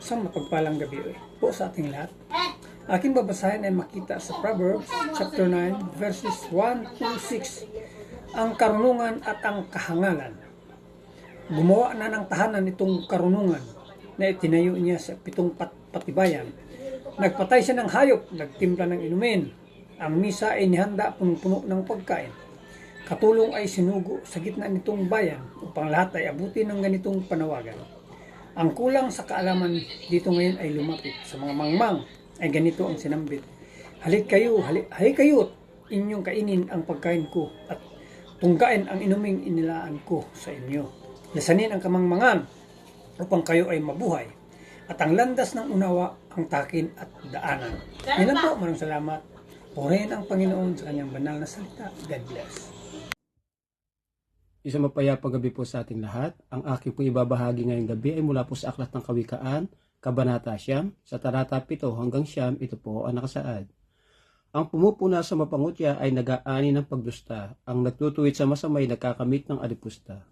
Isang mapagpalang gabi po sa ating lahat. Aking babasahin ay makita sa Proverbs chapter 9 verses 1 to 6. Ang karunungan at ang kahangalan. Gumawa na ng tahanan itong karunungan na itinayo niya sa 7 patibayan. Nagpatay siya ng hayop, nagtimpla ng inumin. Ang misa ay nihanda punong-puno ng pagkain. Katulong ay sinugo sa gitna nitong bayan upang lahat ay abutin ng ganitong panawagan. Ang kulang sa kaalaman dito ngayon ay lumapit sa mga mangmang ay ganito ang sinambit. Halik kayo, inyong kainin ang pagkain ko at tunggain ang inuming inilaan ko sa inyo. Lasanin ang kamangmangan upang kayo ay mabuhay at ang landas ng unawa ang takin at daanan. Yan lang po, maraming salamat. Purihin ang Panginoon sa kanyang banal na salita. God bless. Isang mapayapang gabi po sa ating lahat. Ang aking po ibabahagi ngayong gabi ay mula po sa Aklat ng Kawikaan, Kabanata 9, sa talata 7 hanggang 9, ito po ang nakasaad. Ang pumupuna sa mapangutya ay nag-aani ng pagdusta, ang nagtutuwid sa masamay nagkakamit ng alipusta.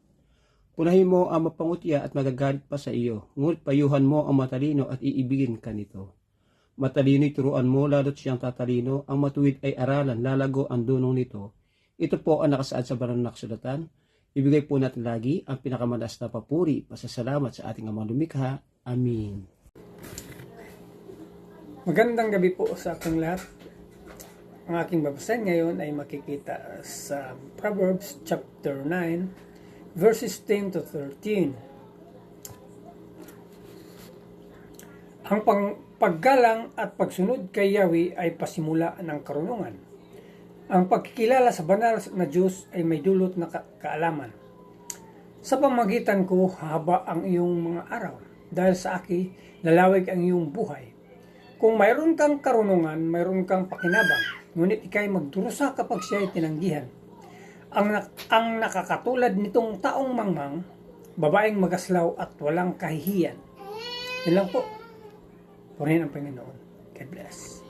Punahin mo ang mapangutya at magagalit pa sa iyo, ngunit payuhan mo ang matalino at iibigin ka nito. Matalino'y turuan mo, lalo't siyang tatalino, ang matuwid ay aralan, lalago ang dunong nito. Ito po ang nakasaad sa banal na kasulatan. Ibigay po natin lagi ang pinakamataas na papuri, pasasalamat sa ating Amang Lumikha. Amin. Magandang gabi po sa ating lahat. Ang aking babasahin ngayon ay makikita sa Proverbs chapter 9 verses 10 to 13. Ang paggalang at pagsunod kay Yahweh ay pasimula ng karunungan. Ang pagkikilala sa banal na Diyos ay may dulot na kaalaman. Sa pamagitan ko, haba ang iyong mga araw. Dahil sa aki, lalawig ang iyong buhay. Kung mayroon kang karunungan, mayroon kang pakinabang. Ngunit ikay magdurusa kapag siya ay tinanggihan. Ang nakakatulad nitong taong mangmang, babaeng magaslaw at walang kahihiyan. Yan lang po. Purihin ang Panginoon. God bless.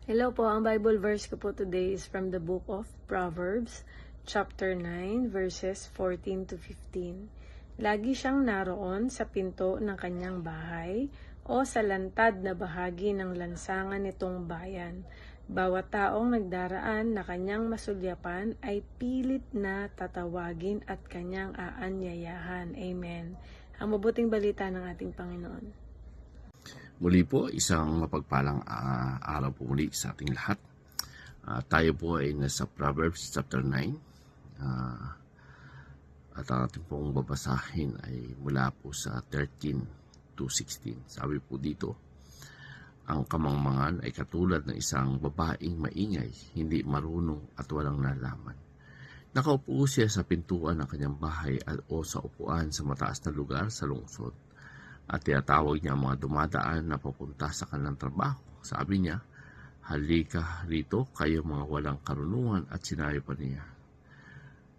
Hello po, ang Bible verse ko po today is from the book of Proverbs, chapter 9, verses 14 to 15. Lagi siyang naroon sa pinto ng kanyang bahay o sa lantad na bahagi ng lansangan nitong bayan. Bawat taong nagdaraan na kanyang masulyapan ay pilit na tatawagin at kanyang aanyayahan. Amen. Ang mabuting balita ng ating Panginoon. Muli po, isang mapagpalang araw po muli sa ating lahat. Tayo po ay nasa Proverbs chapter 9. At ang ating pong babasahin ay mula po sa 13 to 16. Sabi po dito, ang kamangmangan ay katulad ng isang babaeng maingay, hindi marunong at walang nalaman. Nakaupo siya sa pintuan ng kanyang bahay o sa upuan sa mataas na lugar sa lungsod. At tinatawag niya ang mga dumadaan na papunta sa kanilang trabaho. Sabi niya, halika rito kayo mga walang karunungan, at sinabi pa niya,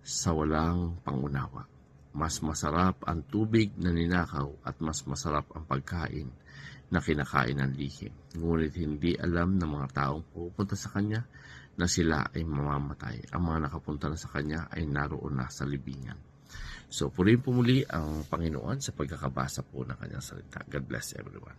sa walang pangunawa. Mas masarap ang tubig na ninakaw at mas masarap ang pagkain na kinakain ng lihim. Ngunit hindi alam ng mga taong pupunta sa kanya na sila ay mamamatay. Ang mga nakapunta na sa kanya ay naroon na sa libingan. So, purihin po muli ang Panginoon sa pagkakabasa po ng kanyang salita. God bless everyone.